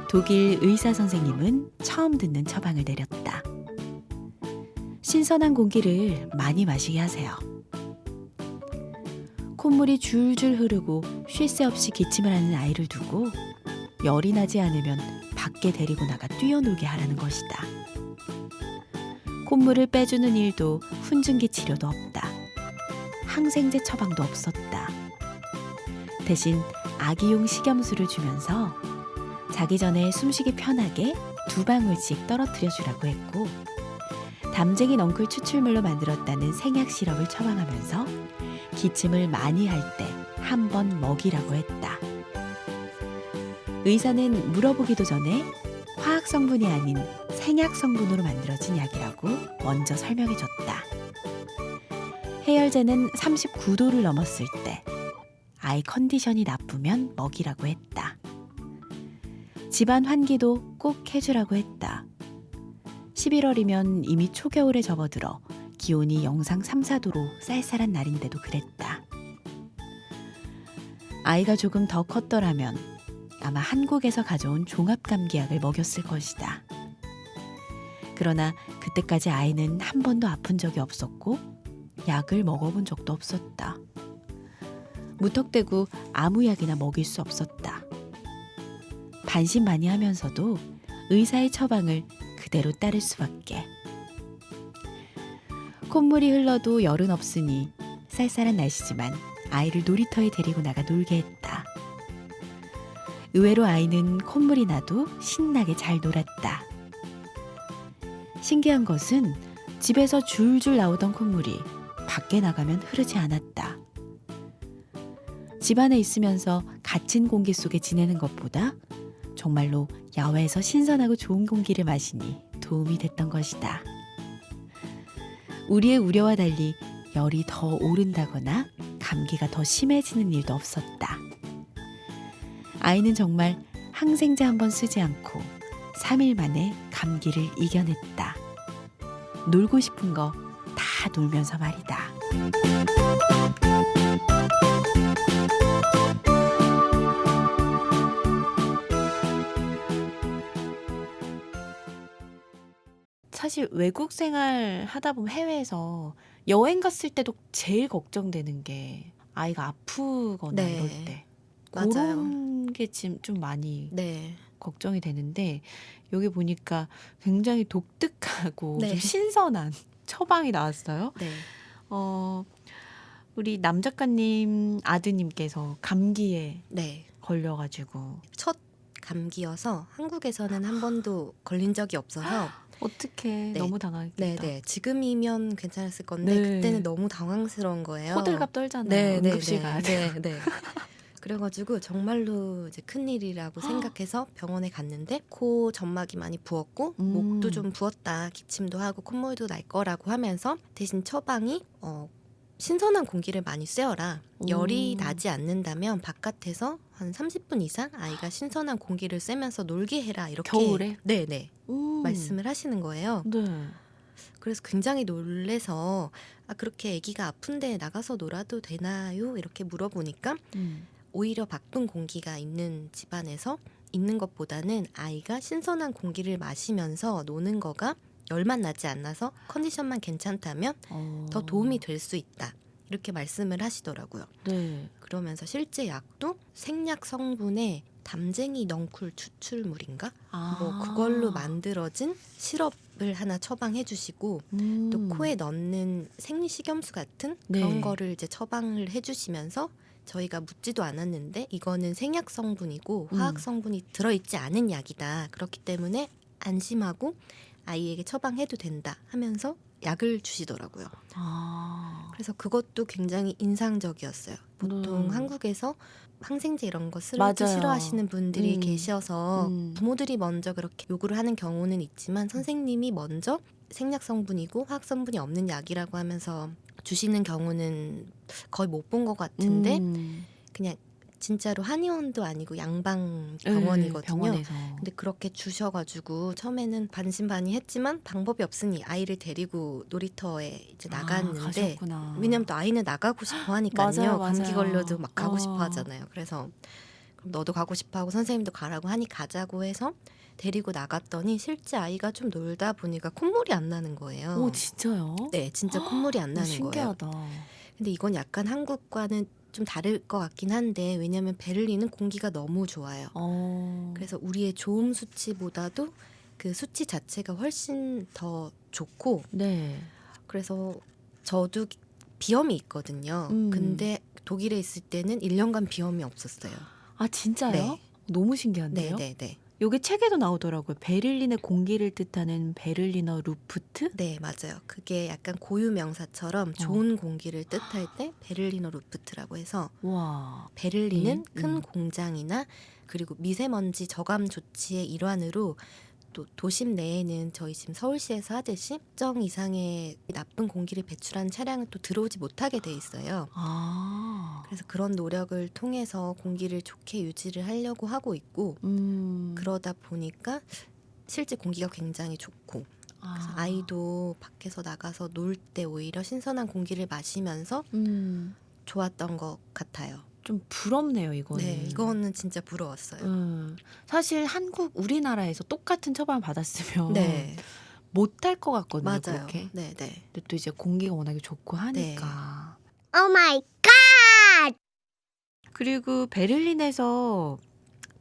독일 의사 선생님은 처음 듣는 처방을 내렸다. 신선한 공기를 많이 마시게 하세요. 콧물이 줄줄 흐르고 쉴 새 없이 기침을 하는 아이를 두고 열이 나지 않으면 밖에 데리고 나가 뛰어놀게 하라는 것이다. 콧물을 빼주는 일도 훈증기 치료도 없다. 항생제 처방도 없었다. 대신 아기용 식염수를 주면서 자기 전에 숨쉬기 편하게 2방울씩 떨어뜨려 주라고 했고 담쟁이 넝쿨 추출물로 만들었다는 생약 시럽을 처방하면서 기침을 많이 할 때 한 번 먹이라고 했다. 의사는 물어보기도 전에 화학 성분이 아닌 생약 성분으로 만들어진 약이라고 먼저 설명해 줬다. 해열제는 39도를 넘었을 때 아이 컨디션이 나쁘면 먹이라고 했다. 집안 환기도 꼭 해주라고 했다. 11월이면 이미 초겨울에 접어들어 기온이 영상 3, 4도로 쌀쌀한 날인데도 그랬다. 아이가 조금 더 컸더라면 아마 한국에서 가져온 종합감기약을 먹였을 것이다. 그러나 그때까지 아이는 한 번도 아픈 적이 없었고 약을 먹어본 적도 없었다. 무턱대고 아무 약이나 먹일 수 없었다. 반신반의하면서도 의사의 처방을 그대로 따를 수밖에. 콧물이 흘러도 열은 없으니 쌀쌀한 날씨지만 아이를 놀이터에 데리고 나가 놀게 했다. 의외로 아이는 콧물이 나도 신나게 잘 놀았다. 신기한 것은 집에서 줄줄 나오던 콧물이 밖에 나가면 흐르지 않았다. 집 안에 있으면서 갇힌 공기 속에 지내는 것보다 정말로 야외에서 신선하고 좋은 공기를 마시니 도움이 됐던 것이다. 우리의 우려와 달리 열이 더 오른다거나 감기가 더 심해지는 일도 없었다. 아이는 정말 항생제 한 번 쓰지 않고 3일 만에 감기를 이겨냈다. 놀고 싶은 거 다 놀면서 말이다. 사실 외국 생활 하다 보면 해외에서 여행 갔을 때도 제일 걱정되는 게 아이가 아프거나 네. 이럴 때 맞아요. 그런 게 좀 많이 네. 걱정이 되는데 여기 보니까 굉장히 독특하고 네. 좀 신선한 처방이 나왔어요. 네. 우리 남 작가님 아드님께서 감기에 네. 걸려가지고 첫 감기여서 한국에서는 한 번도 걸린 적이 없어서 어떡해. 네. 너무 당황했겠다. 네네. 지금이면 괜찮았을 건데 네. 그때는 너무 당황스러운 거예요. 호들갑 떨잖아요. 네, 응급실 네, 가야 돼. 네, 네. 그래가지고 정말로 이제 큰일이라고 생각해서 병원에 갔는데 코 점막이 많이 부었고 목도 좀 부었다, 기침도 하고 콧물도 날 거라고 하면서 대신 처방이 신선한 공기를 많이 쐬어라. 열이 나지 않는다면 바깥에서 한 30분 이상 아이가 신선한 공기를 쐬면서 놀게 해라. 이렇게 겨울에? 네네 말씀을 하시는 거예요. 네. 그래서 굉장히 놀래서 그렇게 아기가 아픈데 나가서 놀아도 되나요? 이렇게 물어보니까 오히려 바쁜 공기가 있는 집안에서 있는 것보다는 아이가 신선한 공기를 마시면서 노는 거가 열만 나지 않아서 컨디션만 괜찮다면 더 도움이 될 수 있다. 이렇게 말씀을 하시더라고요. 네. 그러면서 실제 약도 생약 성분의 담쟁이 넝쿨 추출물인가? 뭐 그걸로 만들어진 시럽을 하나 처방해 주시고 또 코에 넣는 생리식염수 같은 그런 네. 거를 이제 처방을 해 주시면서 저희가 묻지도 않았는데 이거는 생약 성분이고 화학 성분이 들어있지 않은 약이다. 그렇기 때문에 안심하고 아이에게 처방해도 된다 하면서 약을 주시더라고요. 그래서 그것도 굉장히 인상적이었어요. 보통 한국에서 항생제 이런 거 쓰기 맞아요. 싫어하시는 분들이 계셔서 음. 부모들이 먼저 그렇게 요구를 하는 경우는 있지만 선생님이 먼저 생약 성분이고 화학 성분이 없는 약이라고 하면서 주시는 경우는 거의 못 본 것 같은데 그냥 진짜로 한의원도 아니고 양방 병원이거든요. 병원에서. 근데 그렇게 주셔가지고 처음에는 반신반의했지만 방법이 없으니 아이를 데리고 놀이터에 이제 나갔는데 가셨구나. 왜냐면 또 아이는 나가고 싶어 하니까요. 맞아요, 감기 맞아요. 걸려도 막 가고 싶어 하잖아요. 그래서 그럼 너도 가고 싶어 하고 선생님도 가라고 하니 가자고 해서 데리고 나갔더니 실제 아이가 좀 놀다 보니까 콧물이 안 나는 거예요. 오, 진짜요? 네, 진짜 콧물이 안 나는 거예요. 신기하다. 근데 이건 약간 한국과는 좀 다를 것 같긴 한데 왜냐면 베를린은 공기가 너무 좋아요. 그래서 우리의 좋음 수치보다도 그 수치 자체가 훨씬 더 좋고 네. 그래서 저도 비염이 있거든요. 근데 독일에 있을 때는 1년간 비염이 없었어요. 아, 진짜요? 네. 너무 신기한데요? 네. 요게 책에도 나오더라고요. 베를린의 공기를 뜻하는 베를리너 루프트? 네, 맞아요. 그게 약간 고유 명사처럼 좋은 공기를 뜻할 때 베를리너 루프트라고 해서 와. 베를린은 큰 공장이나 그리고 미세먼지 저감 조치의 일환으로 또 도심 내에는 저희 지금 서울시에서 하듯이 특정 이상의 나쁜 공기를 배출하는 차량은 또 들어오지 못하게 돼 있어요. 그래서 그런 노력을 통해서 공기를 좋게 유지를 하려고 하고 있고 그러다 보니까 실제 공기가 굉장히 좋고 그래서 아이도 밖에서 나가서 놀 때 오히려 신선한 공기를 마시면서 좋았던 것 같아요. 좀 부럽네요, 이거는. 네, 이거는 진짜 부러웠어요. 사실 우리나라에서 똑같은 처방을 받았으면 네, 못할 것 같거든요. 맞아요. 그렇게. 네. 근데 또 이제 공기가 워낙에 좋고 하니까. 오 마이 갓! 그리고 베를린에서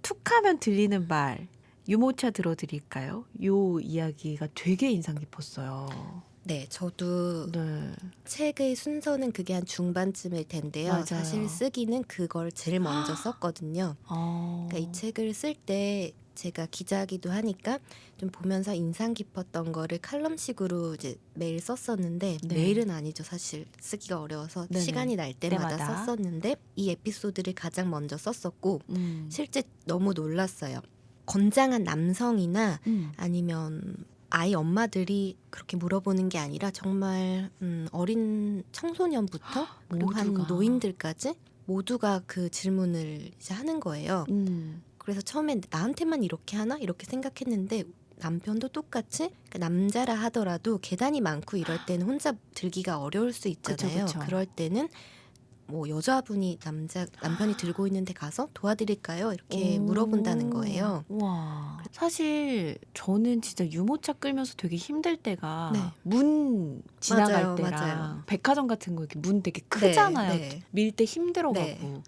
툭하면 들리는 말, 유모차 들어드릴까요? 요 이야기가 되게 인상 깊었어요. 네, 저도 네. 책의 순서는 그게 한 중반쯤일 텐데요. 맞아요. 사실 쓰기는 그걸 제일 먼저 썼거든요. 그러니까 이 책을 쓸 때 제가 기자기도 하니까 좀 보면서 인상 깊었던 거를 칼럼식으로 이제 매일 썼었는데 네. 매일은 아니죠. 사실 쓰기가 어려워서 네네. 시간이 날 때마다 때마다. 썼었는데 이 에피소드를 가장 먼저 썼었고 실제 실제 너무 놀랐어요. 건장한 남성이나 아니면 아이 엄마들이 그렇게 물어보는 게 아니라 정말 어린 청소년부터 그리고 한 모두가. 노인들까지 모두가 그 질문을 이제 하는 거예요. 그래서 처음엔 나한테만 이렇게 하나 이렇게 생각했는데 남편도 똑같이 그러니까 남자라 하더라도 계단이 많고 이럴 때는 혼자 들기가 어려울 수 있잖아요. 그쵸. 그럴 때는 뭐 여자분이 남편이 들고 있는데 가서 도와드릴까요? 이렇게 물어본다는 거예요. 와. 사실 저는 진짜 유모차 끌면서 되게 힘들 때가 네. 문 지나갈 맞아요, 때랑 맞아요. 백화점 같은 거 이렇게 문 되게 크잖아요. 네. 밀 때 힘들어가고. 네.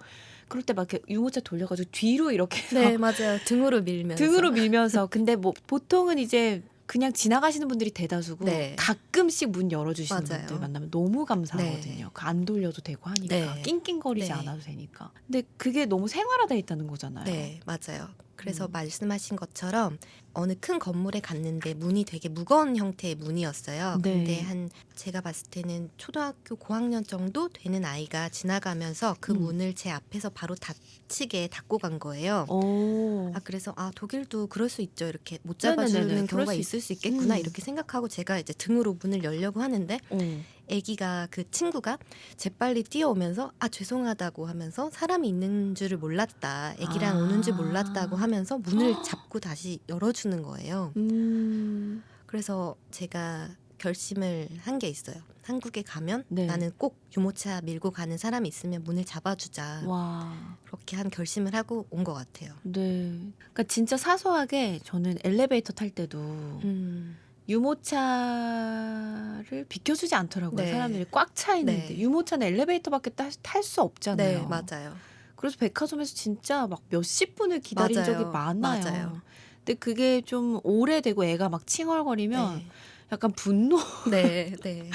그럴 때 막 이렇게 유모차 돌려가지고 뒤로 이렇게 해서 네, 맞아요. 등으로 밀면서. 등으로 밀면서. 근데 뭐 보통은 이제 그냥 지나가시는 분들이 대다수고 네. 가끔씩 문 열어주시는 맞아요. 분들 만나면 너무 감사하거든요. 네. 그안 돌려도 되고 하니까. 네. 낑낑거리지 네. 않아도 되니까. 근데 그게 너무 생활화돼 있다는 거잖아요. 네, 맞아요. 그래서 말씀하신 것처럼 어느 큰 건물에 갔는데 문이 되게 무거운 형태의 문이었어요. 네. 근데 제가 봤을 때는 초등학교 고학년 정도 되는 아이가 지나가면서 그 문을 제 앞에서 바로 닫히게 닫고 간 거예요. 오. 그래서 독일도 그럴 수 있죠. 이렇게 못 네네네네. 잡아주는 그럴 경우가 수 있을 수 있겠구나 이렇게 생각하고 제가 이제 등으로 문을 열려고 하는데 아기가 그 친구가 재빨리 뛰어오면서 죄송하다고 하면서 사람이 있는 줄을 몰랐다. 아기랑 오는 줄 몰랐다고 하면서 문을 잡고 다시 열어주는 거예요. 그래서 제가 결심을 한 게 있어요. 한국에 가면 네. 나는 꼭 유모차 밀고 가는 사람이 있으면 문을 잡아주자. 와. 그렇게 한 결심을 하고 온 것 같아요. 네. 그러니까 진짜 사소하게 저는 엘리베이터 탈 때도 유모차를 엘리베이터를 비켜주지 않더라고요. 네. 사람들이 꽉 차 있는데 네. 유모차는 엘리베이터밖에 탈 수 없잖아요. 네, 맞아요. 그래서 백화점에서 진짜 막 몇십 분을 기다린 맞아요. 적이 많아요. 맞아요. 근데 그게 좀 오래되고 애가 막 칭얼거리면 네. 약간 네, 네.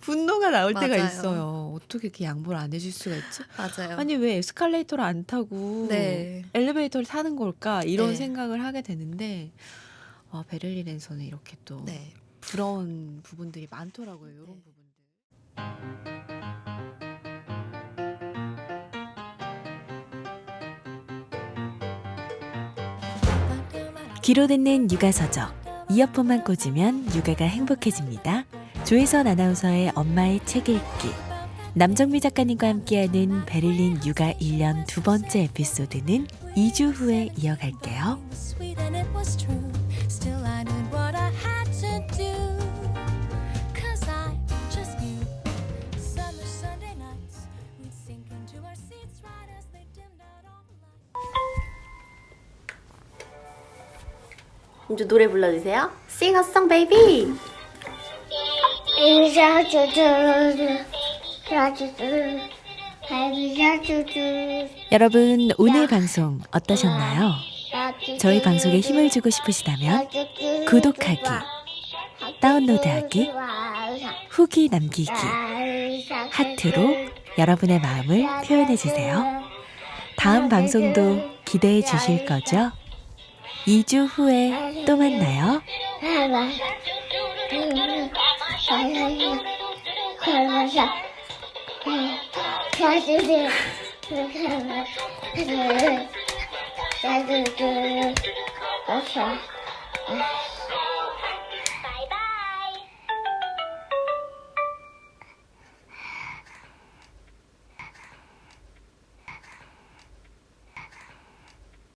분노가 나올 때가 맞아요. 있어요. 어떻게 이렇게 양보를 안 해줄 수가 있지? 맞아요. 아니 왜 에스컬레이터를 안 타고 네. 엘리베이터를 타는 걸까? 이런 네. 생각을 하게 되는데 베를린에서는 이렇게 또 네. 부러운 부분들이 많더라고요. 이런 부분들. 귀로 듣는 육아서적. 이어폰만 꽂으면 육아가 행복해집니다. 조혜선 아나운서의 엄마의 책 읽기. 남정미 작가님과 함께하는 베를린 육아 1년 두 번째 에피소드는 2주 후에 이어갈게요. 이제 노래 불러주세요. Sing a song, baby. 여러분, 오늘 방송 어떠셨나요? 저희 방송에 힘을 주고 싶으시다면 구독하기, 다운로드하기, 후기 남기기, 하트로 여러분의 마음을 표현해 주세요. 다음 방송도 기대해 주실 거죠? 2주 후에 또 만나요. 자,